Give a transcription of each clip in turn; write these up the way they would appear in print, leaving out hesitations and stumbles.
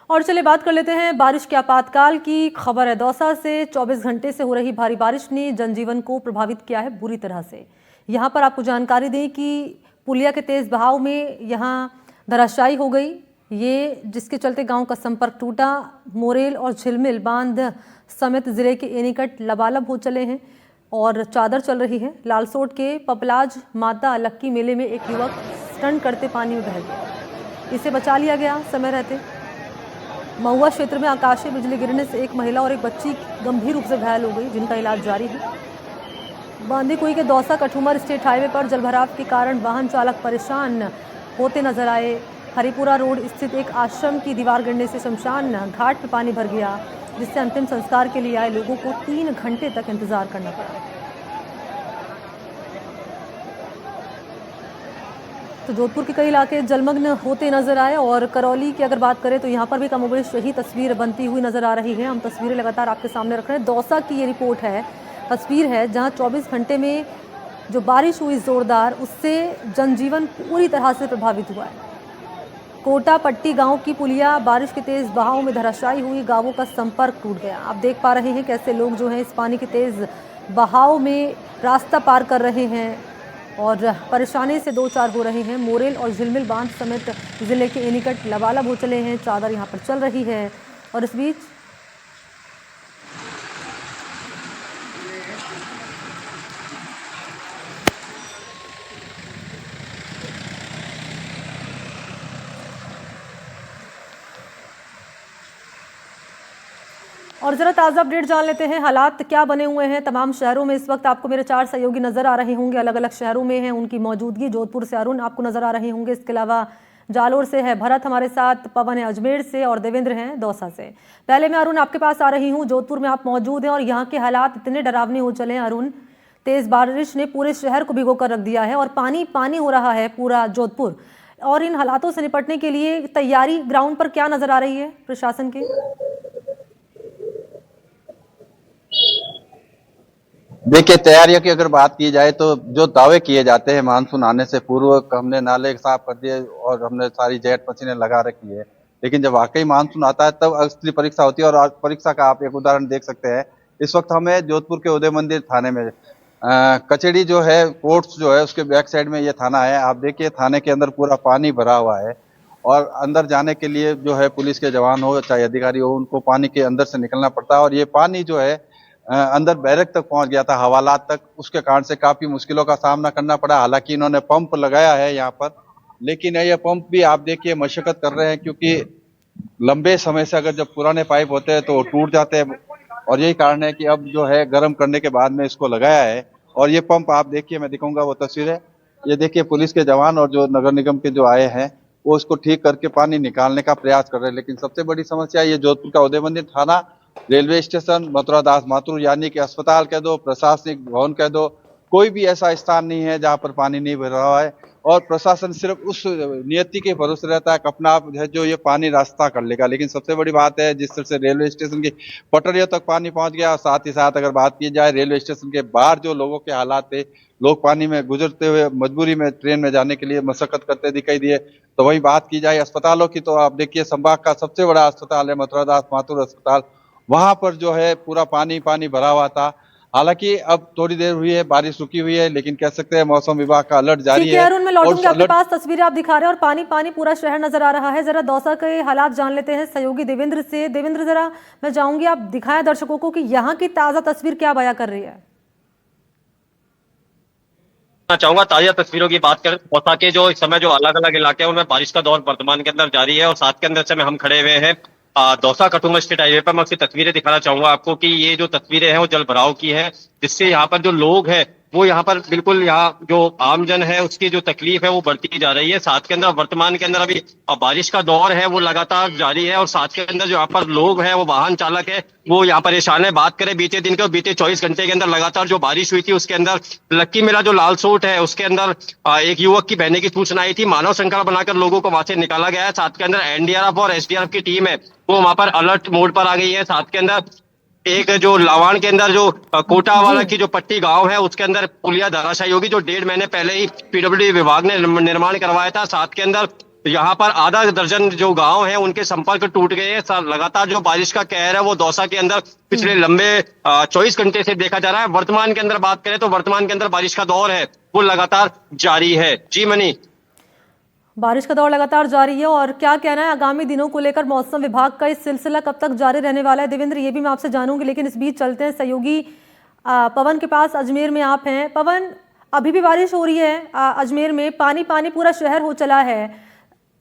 और चलिए बात कर लेते हैं बारिश के आपातकाल की। खबर है दौसा से। 24 घंटे से हो रही भारी बारिश ने जनजीवन को प्रभावित किया है बुरी तरह से। यहाँ पर आपको जानकारी दें कि पुलिया के तेज बहाव में यहाँ धराशायी हो गई, ये जिसके चलते गांव का संपर्क टूटा। मोरेल और झिलमिल बांध समेत जिले के एनीकट लबालब हो चले हैं और चादर चल रही है। लालसोट के पपलाज माता लक्की मेले में एक युवक स्टंट करते पानी में बह गया, इसे बचा लिया गया समय रहते। महुआ क्षेत्र में आकाशीय बिजली गिरने से एक महिला और एक बच्ची गंभीर रूप से घायल हो गई, जिनका इलाज जारी है। बांदीकुई के दौसा कठुमर स्टेट हाईवे पर जलभराव के कारण वाहन चालक परेशान होते नजर आए। हरिपुरा रोड स्थित एक आश्रम की दीवार गिरने से शमशान घाट पर पानी भर गया, जिससे अंतिम संस्कार के लिए आए लोगों को 3 घंटे तक इंतजार करना पड़ा। तो जोधपुर के कई इलाके जलमग्न होते नजर आए और करौली की अगर बात करें तो यहाँ पर भी कमोबेश यही तस्वीर बनती हुई नजर आ रही है। हम तस्वीरें लगातार आपके सामने रख रहे हैं। दौसा की ये रिपोर्ट है, तस्वीर है, जहाँ 24 घंटे में जो बारिश हुई जोरदार, उससे जनजीवन पूरी तरह से प्रभावित हुआ है। कोटा पट्टी गांव की पुलिया बारिश के तेज बहाव में धराशायी हुई, गांवों का संपर्क टूट गया। आप देख पा रहे हैं कैसे लोग जो हैं इस पानी के तेज बहाव में रास्ता पार कर रहे हैं और परेशानी से दो चार हो रहे हैं। मोरेल और झिलमिल बांध समेत जिले के एनीकट लबालब हो चले हैं, चादर यहाँ पर चल रही है। और इस बीच और जरा ताज़ा अपडेट जान लेते हैं, हालात क्या बने हुए हैं तमाम शहरों में। इस वक्त आपको मेरे 4 सहयोगी नजर आ रहे होंगे, अलग अलग शहरों में हैं उनकी मौजूदगी। जोधपुर से अरुण आपको नजर आ रहे होंगे, इसके अलावा जालोर से है भरत हमारे साथ, पवन है अजमेर से और देवेंद्र हैं दौसा से। पहले मैं अरुण आपके पास आ रही हूँ, जोधपुर में आप मौजूद हैं और यहाँ के हालात इतने डरावने हो चले हैं अरुण। तेज बारिश ने पूरे शहर को भिगो कर रख दिया है और पानी पानी हो रहा है पूरा जोधपुर। और इन हालातों से निपटने के लिए तैयारी ग्राउंड पर क्या नजर आ रही है प्रशासन की? देखिए, तैयारियों की अगर बात की जाए तो जो दावे किए जाते हैं मानसून आने से पूर्व, हमने नाले साफ कर दिए और हमने सारी जेट मशीनें लगा रखी है, लेकिन जब वाकई मानसून आता है तब असली परीक्षा होती है। और आज परीक्षा का आप एक उदाहरण देख सकते हैं। इस वक्त हमें जोधपुर के उदय मंदिर थाने में कचेड़ी जो है, कोर्ट्स जो है, उसके बैक साइड में ये थाना है। आप देखिए, थाने के अंदर पूरा पानी भरा हुआ है और अंदर जाने के लिए जो है पुलिस के जवान हो चाहे अधिकारी हो, उनको पानी के अंदर से निकलना पड़ता है। और ये पानी जो है अंदर बैरक तक पहुंच गया था, हवालात तक। उसके कारण से काफी मुश्किलों का सामना करना पड़ा। हालांकि इन्होंने पंप लगाया है यहाँ पर, लेकिन ये पंप भी आप देखिए मशक्कत कर रहे हैं, क्योंकि लंबे समय से अगर जब पुराने पाइप होते हैं तो वो टूट जाते हैं। और यही कारण है कि अब जो है गर्म करने के बाद में इसको लगाया है। और ये पंप आप देखिए, मैं दिखाऊंगा वो तस्वीरें। ये देखिए, पुलिस के जवान और जो नगर निगम के जो आए हैं वो इसको ठीक करके पानी निकालने का प्रयास कर रहे हैं। लेकिन सबसे बड़ी समस्या ये जोधपुर का उदय मंदिर थाना, रेलवे स्टेशन, मथुरा दास माथुर यानी कि अस्पताल कह दो, प्रशासनिक भवन कह दो, कोई भी ऐसा स्थान नहीं है जहां पर पानी नहीं भर रहा है। और प्रशासन सिर्फ उस नियति के भरोसे रहता है कि अपना आप है जो ये पानी रास्ता कर लेगा। लेकिन सबसे बड़ी बात है, जिस तरह से रेलवे स्टेशन की पटरियों तक पानी पहुंच गया, साथ ही साथ अगर बात की जाए रेलवे स्टेशन के बाहर जो लोगों के हालात थे, लोग पानी में गुजरते हुए मजबूरी में ट्रेन में जाने के लिए मशक्कत करते दिखाई दिए। तो वही बात की जाए अस्पतालों की, तो आप देखिए संभाग का सबसे बड़ा अस्पताल है मथुरा दास माथुर अस्पताल, वहां पर जो है पूरा पानी पानी भरा हुआ था। हालांकि अब थोड़ी देर हुई है, बारिश रुकी हुई है, लेकिन कह सकते हैं मौसम विभाग का अलर्ट जारी है। अरुण, मैं लौटूंगी आपके पास। तस्वीरें आप दिखा रहे हैं और पानी पानी पूरा शहर नजर आ रहा है। जरा दौसा के हालात जान लेते हैं सहयोगी देवेंद्र से। देवेंद्र, जरा मैं चाहूंगी आप दिखाएं दर्शकों को कि यहाँ की ताजा तस्वीर क्या बयां कर रही है। चाहूंगा ताजा तस्वीरों की बात करें दौसा के जो इस समय जो अलग अलग इलाके हैं उनमें बारिश का दौर वर्तमान के अंदर जारी है। और साथ के अंदर समय हम खड़े हुए हैं दौसा कठुमर स्टेट हाईवे पर। मैं उसकी तस्वीरें दिखाना चाहूंगा आपको कि ये जो तस्वीरें हैं वो जल भराव की है, जिससे यहाँ पर जो लोग हैं वो यहाँ पर बिल्कुल, यहाँ जो आमजन है उसकी जो तकलीफ है वो बढ़ती जा रही है। साथ के अंदर वर्तमान के अंदर अभी बारिश का दौर है वो लगातार जारी है। और साथ के अंदर जो यहाँ पर लोग हैं वो वाहन चालक है वो यहाँ परेशान है। बात करें बीते दिन के, बीते 24 घंटे के अंदर लगातार जो बारिश हुई थी उसके अंदर लक्की मेला जो लालसोट है उसके अंदर एक युवक की बहने की सूचना आई थी। मानव श्रृंखला बनाकर लोगों को वहां से निकाला गया है। साथ के अंदर एनडीआरएफ और एसडीआरएफ की टीम है वो वहां पर अलर्ट मोड पर आ गई है। साथ के अंदर एक जो लावान के अंदर जो कोटा वाला की जो पट्टी गांव है उसके अंदर पुलिया धराशायी होगी, जो 1.5 महीने पहले ही पीडब्ल्यूडी विभाग ने निर्माण करवाया था। साथ के अंदर तो यहाँ पर आधा दर्जन जो गांव हैं उनके संपर्क टूट गए हैं। लगातार जो बारिश का कहर है वो दौसा के अंदर पिछले लंबे 24 घंटे से देखा जा रहा है। वर्तमान के अंदर बात करें तो वर्तमान के अंदर बारिश का दौर है वो लगातार जारी है। जी मनी, बारिश का दौर लगातार जारी है और क्या कहना है आगामी दिनों को लेकर मौसम विभाग का? इस सिलसिला कब तक जारी रहने वाला है? देवेंद्र, ये भी मैं आपसे जानूंगी, लेकिन इस बीच चलते हैं सहयोगी पवन के पास। अजमेर में आप हैं पवन, अभी भी बारिश हो रही है अजमेर में, पानी पानी पूरा शहर हो चला है।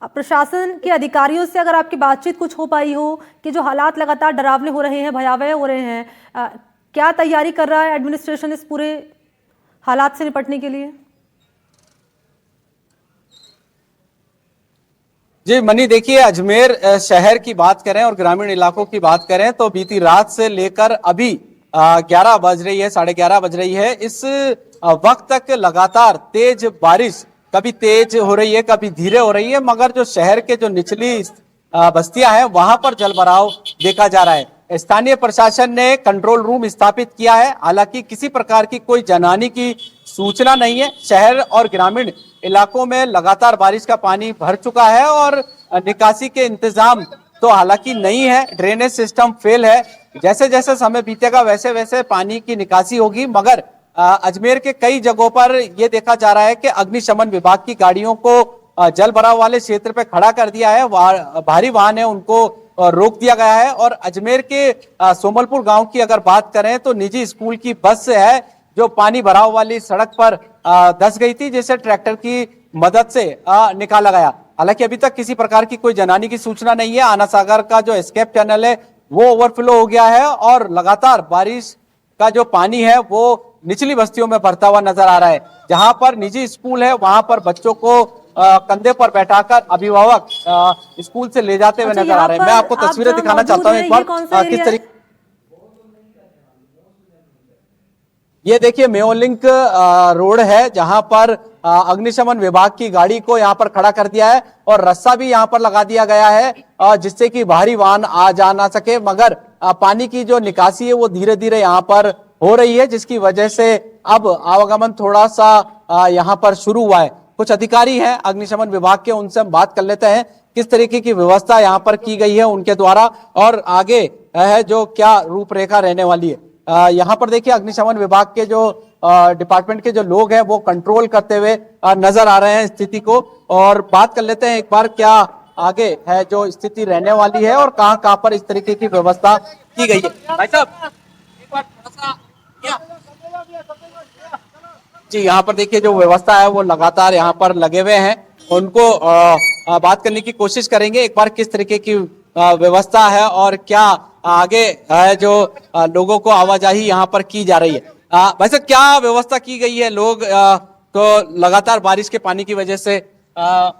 प्रशासन के अधिकारियों से अगर आपकी बातचीत कुछ हो पाई हो कि जो हालात लगातार डरावने हो रहे हैं, भयावह हो रहे हैं, क्या तैयारी कर रहा है एडमिनिस्ट्रेशन इस पूरे हालात से निपटने के लिए? जी मनी, देखिए अजमेर शहर की बात करें और ग्रामीण इलाकों की बात करें तो बीती रात से लेकर अभी 11 बज रही है, 11:30 बज रही है, इस वक्त तक लगातार तेज बारिश कभी तेज हो रही है कभी धीरे हो रही है, मगर जो शहर के जो निचली बस्तियां हैं वहां पर जलभराव देखा जा रहा है। स्थानीय प्रशासन ने कंट्रोल रूम स्थापित किया है, हालांकि किसी प्रकार की कोई जनहानि की सूचना नहीं है। शहर और ग्रामीण इलाकों में लगातार बारिश का पानी भर चुका है और निकासी के इंतजाम तो हालांकि नहीं है, ड्रेनेज सिस्टम फेल है। जैसे जैसे समय बीतेगा वैसे वैसे पानी की निकासी होगी, मगर अजमेर के कई जगहों पर यह देखा जा रहा है कि अग्निशमन विभाग की गाड़ियों को जल भराव वाले क्षेत्र पे खड़ा कर दिया है, भारी वाहन है उनको रोक दिया गया है। और अजमेर के सोमलपुर गांव की अगर बात करें तो निजी स्कूल की बस है जो पानी भराव वाली सड़क पर धंस गई थी, जिसे ट्रैक्टर की मदद से निकाला गया। हालांकि अभी तक किसी प्रकार की कोई जनहानि की सूचना नहीं है। आना सागर का जो एस्केप चैनल है वो ओवरफ्लो हो गया है और लगातार बारिश का जो पानी है वो निचली बस्तियों में भरता हुआ नजर आ रहा है। जहां पर निजी स्कूल है वहां पर बच्चों को कंधे पर बैठाकर अभिभावक स्कूल से ले जाते हुए नजर आ रहे हैं। मैं आपको तस्वीरें दिखाना चाहता हूँ एक बार किस तरीके। ये देखिए मेयोलिंक रोड है जहां पर अग्निशमन विभाग की गाड़ी को यहां पर खड़ा कर दिया है और रस्सा भी यहां पर लगा दिया गया है जिससे कि भारी वाहन आ जा ना सके, मगर पानी की जो निकासी है वो धीरे धीरे यहां पर हो रही है, जिसकी वजह से अब आवागमन थोड़ा सा यहां पर शुरू हुआ है। कुछ अधिकारी हैं अग्निशमन विभाग के, उनसे हम बात कर लेते हैं किस तरीके की व्यवस्था यहाँ पर की गई है उनके द्वारा और आगे है जो क्या रूपरेखा रहने वाली है। यहाँ पर देखिए अग्निशमन विभाग के जो डिपार्टमेंट के जो लोग हैं वो कंट्रोल करते हुए नजर आ रहे हैं स्थिति को, और बात कर लेते हैं एक बार क्या आगे है जो स्थिति रहने वाली है और कहां कहां पर इस तरीके की व्यवस्था की गई है। भाई साहब एक बार थोड़ा सा जी, यहाँ पर देखिए जो व्यवस्था है वो लगातार यहाँ पर लगे हुए हैं, उनको बात करने की कोशिश करेंगे एक बार किस तरीके की व्यवस्था है और क्या आगे है जो लोगों को आवाजाही यहाँ पर की जा रही है। वैसे क्या व्यवस्था की गई है? लोग तो लगातार बारिश के पानी की वजह से यहाँ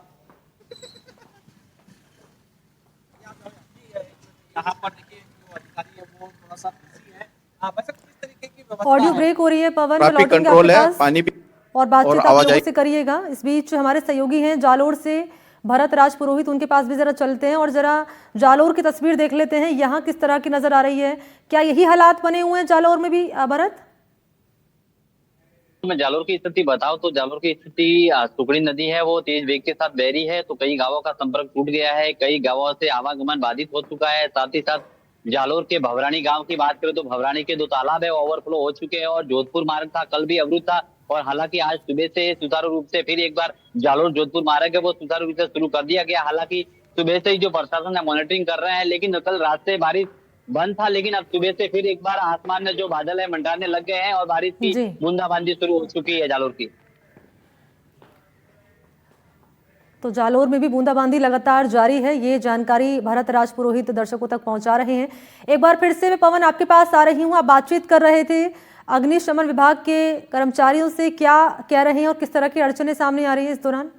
पर देखिए जो अधिकारी है वो थोड़ा सा बिजी है। वैसे किस तरीके की व्यवस्था ऑडियो ब्रेक हो रही है पवन, ट्रैफिक कंट्रोल है, पानी भी और बातचीत आप लोगों से करिएगा। इस बीच हमारे सहयोगी हैं जालोर से भरत राज पुरोहित, उनके पास भी जरा चलते हैं और जरा जालोर की तस्वीर देख लेते हैं यहाँ किस तरह की नजर आ रही है। क्या यही हालात बने हुए हैं जालोर में भी भरत? मैं जालोर की स्थिति बताऊं तो जालोर की स्थिति सुकड़ी नदी है वो तेज वेग के साथ बह रही है, तो कई गांवों का संपर्क टूट गया है, कई गांवों से आवागमन बाधित हो चुका है। साथ ही साथ जालोर के भवरानी गांव की बात करें तो भवरानी के 2 तालाब है ओवरफ्लो हो चुके हैं और जोधपुर मार्ग था कल भी अवरुद्ध था, और हालांकि आज सुबह से सुचारू रूप से फिर एक बार जालोर जोधपुर मार्ग है वो सुचारू रूप से शुरू कर दिया गया। हालांकि सुबह से ही जो प्रशासन है मॉनिटरिंग कर रहे हैं, लेकिन कल रात से बारिश बंद था, लेकिन अब सुबह से फिर एक बार आसमान में जो बादल है मंडराने लग गए हैं और बारिश की बूंदाबांदी शुरू हो चुकी है जालोर की। तो जालोर में भी बूंदाबांदी लगातार जारी है, ये जानकारी भरत राज पुरोहित दर्शकों तक पहुंचा रहे हैं। एक बार फिर से मैं पवन आपके पास आ रही हूं, आप बातचीत कर रहे थे अग्निशमन विभाग के कर्मचारियों से, क्या कह रहे हैं और किस तरह की अड़चनें सामने आ रही है इस दौरान?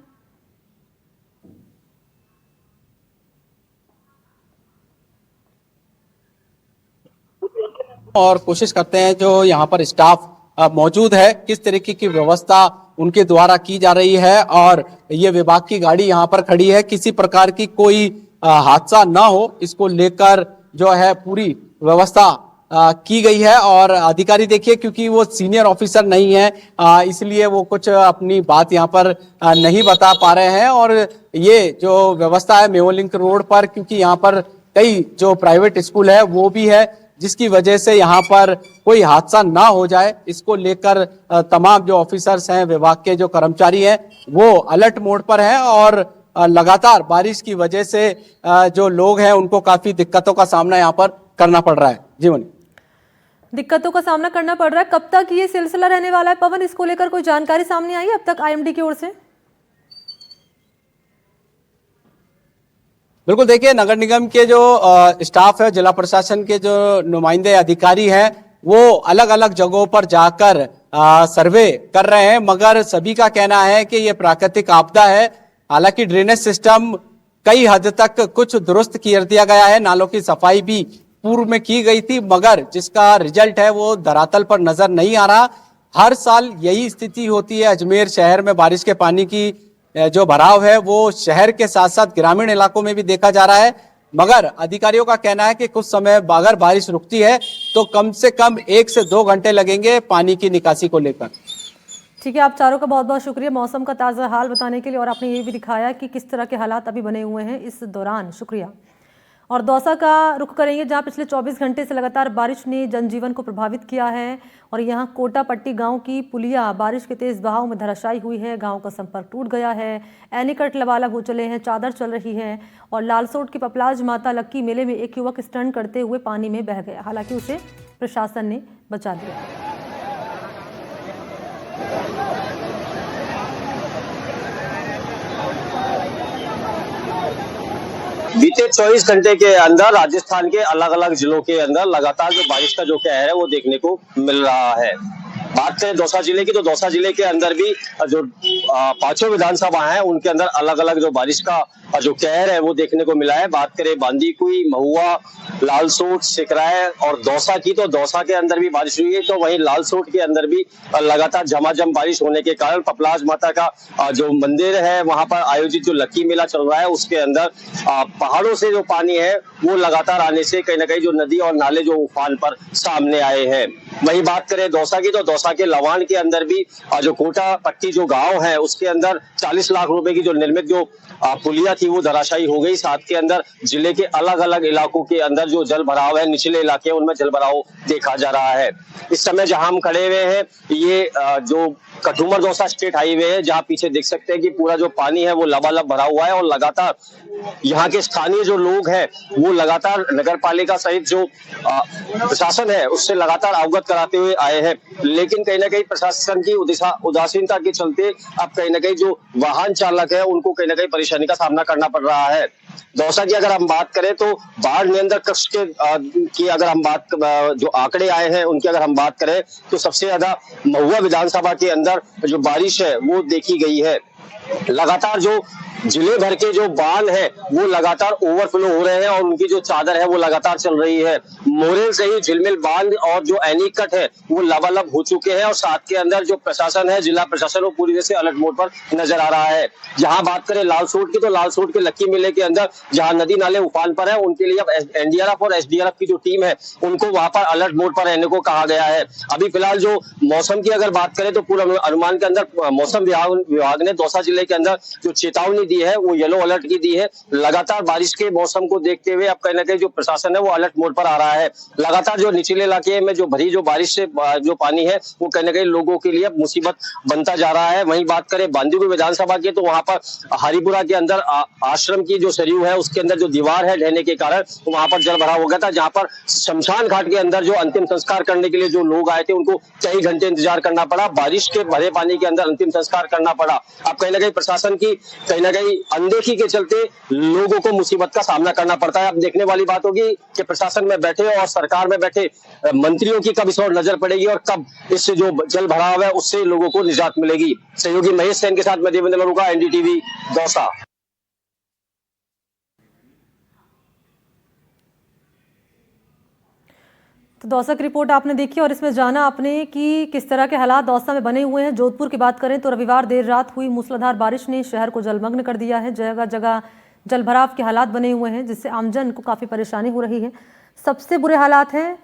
और कोशिश करते हैं जो यहाँ पर स्टाफ मौजूद है किस तरीके की व्यवस्था उनके द्वारा की जा रही है, और ये विभाग की गाड़ी यहाँ पर खड़ी है, किसी प्रकार की कोई हादसा ना हो इसको लेकर जो है पूरी व्यवस्था की गई है। और अधिकारी देखिए, क्योंकि वो सीनियर ऑफिसर नहीं है, इसलिए वो कुछ अपनी बात यहाँ पर नहीं बता पा रहे हैं। और ये जो व्यवस्था है मेयो लिंक रोड पर, क्योंकि यहाँ पर कई जो प्राइवेट स्कूल है वो भी है, जिसकी वजह से यहाँ पर कोई हादसा ना हो जाए, इसको लेकर तमाम जो ऑफिसर्स हैं, विभाग के जो कर्मचारी हैं, वो अलर्ट मोड पर हैं। और लगातार बारिश की वजह से जो लोग हैं उनको काफी दिक्कतों का सामना यहाँ पर करना पड़ रहा है। जीवन दिक्कतों का सामना करना पड़ रहा है। कब तक ये सिलसिला रहने वाला है पवन, इसको लेकर कोई जानकारी सामने आई है अब तक आईएमडी की ओर से? बिल्कुल, देखिए नगर निगम के जो स्टाफ है, जिला प्रशासन के जो नुमाइंदे अधिकारी हैं, वो अलग अलग जगहों पर जाकर सर्वे कर रहे हैं, मगर सभी का कहना है कि ये प्राकृतिक आपदा है। हालांकि ड्रेनेज सिस्टम कई हद तक कुछ दुरुस्त कर दिया गया है, नालों की सफाई भी पूर्व में की गई थी, मगर जिसका रिजल्ट है वो धरातल पर नजर नहीं आ रहा। हर साल यही स्थिति होती है। अजमेर शहर में बारिश के पानी की जो भराव है वो शहर के साथ साथ ग्रामीण इलाकों में भी देखा जा रहा है, मगर अधिकारियों का कहना है कि कुछ समय अगर बारिश रुकती है तो कम से कम 1 से 2 घंटे लगेंगे पानी की निकासी को लेकर। ठीक है, आप चारों का बहुत बहुत शुक्रिया मौसम का ताज़ा हाल बताने के लिए, और आपने ये भी दिखाया कि किस तरह के हालात अभी बने हुए हैं इस दौरान। शुक्रिया। और दौसा का रुख करेंगे, जहां पिछले 24 घंटे से लगातार बारिश ने जनजीवन को प्रभावित किया है। और यहां कोटा पट्टी गांव की पुलिया बारिश के तेज बहाव में धराशायी हुई है। गांव का संपर्क टूट गया है। एनीकट लबालब हो चले हैं, चादर चल रही है। और लालसोट की पपलाज माता लक्की मेले में एक युवक स्टंट करते हुए पानी में बह गया, हालांकि उसे प्रशासन ने बचा लिया। बीते 24 घंटे के अंदर राजस्थान के अलग अलग जिलों के अंदर लगातार जो बारिश का जो कहर है वो देखने को मिल रहा है। बात करें दौसा जिले की, तो दौसा जिले के अंदर भी जो 5 विधानसभा हैं उनके अंदर अलग अलग जो बारिश का जो कहर है वो देखने को मिला है। बात करें बांदीकुई, महुआ, लालसोट, सिकराय और दौसा की, तो दौसा के अंदर भी बारिश हुई है, तो वहीं लालसोट के अंदर भी लगातार झमाझम बारिश होने के कारण पपलाज माता का जो मंदिर है वहां पर आयोजित जो लक्की मेला चल रहा है उसके अंदर पहाड़ों से जो पानी है वो लगातार आने से कहीं ना कहीं जो नदी और नाले जो उफान पर सामने आए हैं। वहीं बात करें दौसा की, तो दौसा के लवान के अंदर भी जो कोटा पट्टी जो गांव है उसके अंदर 40 लाख रुपए की जो निर्मित जो पुलिया थी वो धराशायी हो गई। साथ के अंदर जिले के अलग अलग इलाकों के अंदर जो जल भराव है, निचले इलाके उनमें जल भराव देखा जा रहा है। इस समय जहां हम खड़े हुए हैं ये जो कठुमर दौसा स्टेट हाईवे है, जहां पीछे देख सकते हैं कि पूरा जो पानी है वो लबालब भरा हुआ है। और लगातार यहाँ के स्थानीय जो लोग हैं वो लगातार नगर पालिका सहित जो प्रशासन है उससे लगातार अवगत कराते हुए आए हैं, लेकिन कहीं ना कहीं प्रशासन की उदासीनता के चलते अब कहीं ना कहीं जो वाहन चालक है उनको कहीं ना कहीं परेशानी का सामना करना पड़ रहा है। दौसा की अगर हम बात करें तो बाढ़ नियंत्रण कक्ष की अगर हम बात जो आंकड़े आए हैं उनकी अगर हम बात करें तो सबसे ज्यादा महुआ विधानसभा के अंदर जो बारिश है वो देखी गई है। लगातार जो जिले भर के जो बांध है वो लगातार ओवरफ्लो हो रहे हैं और उनकी जो चादर है वो लगातार चल रही है। मोरेल से ही झिलमिल बांध और जो एनीकट है वो लबालब हो चुके हैं। और साथ के अंदर जो प्रशासन है, जिला प्रशासन, वो पूरी तरह से अलर्ट मोड पर नजर आ रहा है। जहां बात करें लालसोट की, तो लालसोट के लक्की मेले के अंदर जहां नदी नाले उफान पर है उनके लिए अब एनडीआरएफ और एसडीआरएफ की जो टीम है उनको वहां पर अलर्ट मोड पर रहने को कहा गया है। अभी फिलहाल जो मौसम की अगर बात करें तो पूरा अनुमान के अंदर मौसम विभाग ने दौसा जिले के अंदर जो चेतावनी दी है वो येलो अलर्ट की दी है। लगातार बारिश के मौसम को देखते हुए अब कहीं ना कहीं जो प्रशासन है वो अलर्ट मोड पर आ रहा है। लगातार जो निचले इलाके में जो भरी जो बारिश से जो पानी है वो कहीं ना कहीं लोगों के लिए मुसीबत बनता जा रहा है। वहीं बात करें बांदीकुई विधानसभा की, तो वहां पर हरिपुरा के अंदर आश्रम की जो सरयू है उसके अंदर जो दीवार है ढहने के कारण वहां पर जल भरा हो गया था, जहां पर शमशान घाट के अंदर जो अंतिम संस्कार करने के लिए जो लोग आए थे उनको कई घंटे इंतजार करना पड़ा। बारिश के भरे पानी के अंदर अंतिम संस्कार करना पड़ा। अब कहीं ना कहीं प्रशासन की कहीं ना कहीं अनदेखी के चलते लोगों को मुसीबत का सामना करना पड़ता है। अब देखने वाली बात होगी कि प्रशासन में बैठे और सरकार में बैठे मंत्रियों की कब इस ओर नजर पड़ेगी और कब इससे जो जल भराव है उससे लोगों को निजात मिलेगी। सहयोगी महेश सेन के साथ मैं देवेंद्र मरुका, एनडीटीवी दौसा। तो दौसा की रिपोर्ट आपने देखी और इसमें जाना आपने कि किस तरह के हालात दौसा में बने हुए हैं। जोधपुर की बात करें तो रविवार देर रात हुई मूसलाधार बारिश ने शहर को जलमग्न कर दिया है। जगह जगह जलभराव के हालात बने हुए हैं जिससे आमजन को काफ़ी परेशानी हो रही है। सबसे बुरे हालात हैं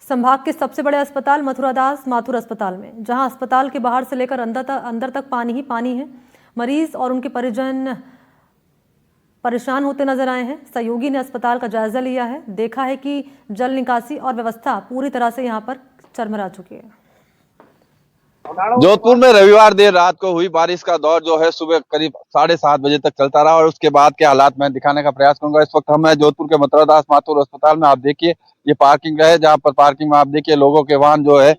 संभाग के सबसे बड़े अस्पताल मथुरादास माथुर अस्पताल में, जहां अस्पताल के बाहर से लेकर अंदर तक पानी ही पानी है। मरीज और उनके परिजन परेशान होते नजर आए हैं। सहयोगी ने अस्पताल का जायजा लिया है, देखा है कि जल निकासी और व्यवस्था पूरी तरह से यहां पर चरमरा चुकी है। जोधपुर में रविवार देर रात को हुई बारिश का दौर जो है सुबह करीब 7:30 बजे तक चलता रहा और उसके बाद के हालात मैं दिखाने का प्रयास करूंगा। इस वक्त हम हैं जोधपुर के मथुरादास माथुर अस्पताल में। आप देखिए ये पार्किंग है, जहां पर पार्किंग में आप देखिए लोगों के वाहन जो है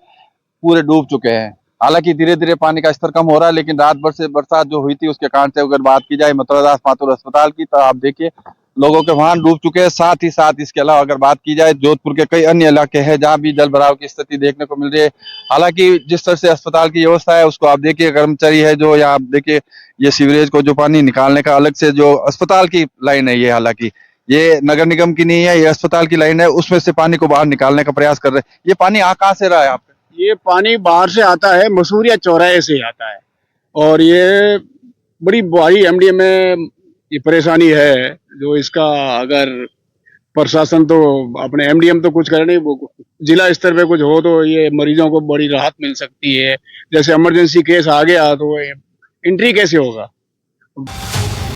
पूरे डूब चुके हैं। हालांकि धीरे धीरे पानी का स्तर कम हो रहा है, लेकिन रात भर से बरसात जो हुई थी उसके कारण से अगर बात की जाए मथुरादास माथुर अस्पताल की, तो आप देखिए लोगों के वाहन डूब चुके हैं। साथ ही साथ इसके अलावा अगर बात की जाए जोधपुर के कई अन्य इलाके हैं जहां भी जल भराव की स्थिति देखने को मिल रही है। हालांकि जिस तरह से अस्पताल की व्यवस्था है उसको आप देखिए, कर्मचारी है जो यहाँ आप देखिए ये सीवरेज को जो पानी निकालने का अलग से जो अस्पताल की लाइन है, ये हालांकि ये नगर निगम की नहीं है, ये अस्पताल की लाइन है, उसमें से पानी को बाहर निकालने का प्रयास कर रहे हैं। ये पानी आ कहाँ से रहा है आप? ये पानी बाहर से आता है, मसूरिया चौराहे से आता है और ये बड़ी भारी एमडीए में ये परेशानी है। जो इसका अगर प्रशासन तो अपने एमडीएम तो कुछ करे नहीं, वो जिला स्तर पे कुछ हो तो ये मरीजों को बड़ी राहत मिल सकती है। जैसे इमरजेंसी केस आ गया तो एंट्री कैसे होगा?